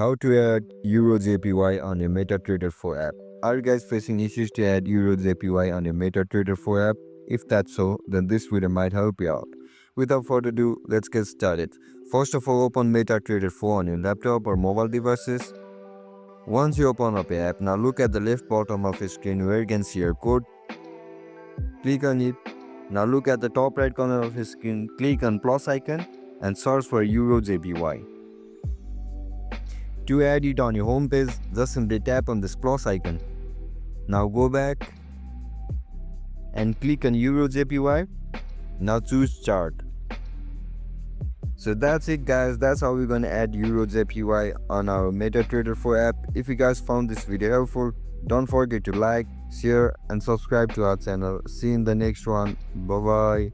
How to add EURJPY on your MetaTrader 4 app. Are you guys facing issues to add EURJPY on your MetaTrader 4 app? If that's so, then this video might help you out. Without further ado, let's get started. First of all, open MetaTrader 4 on your laptop or mobile devices. Once you open up your app, now look at the left bottom of your screen where you can see your code. Click on it. Now look at the top right corner of your screen, click on plus icon and search for EURJPY. To add it on your home page, just simply tap on this plus icon. Now go back and click on EURJPY. Now choose chart. So that's it guys, that's how we're gonna add EURJPY on our MetaTrader 4 app. If you guys found this video helpful, don't forget to like, share and subscribe to our channel. See you in the next one. Bye bye.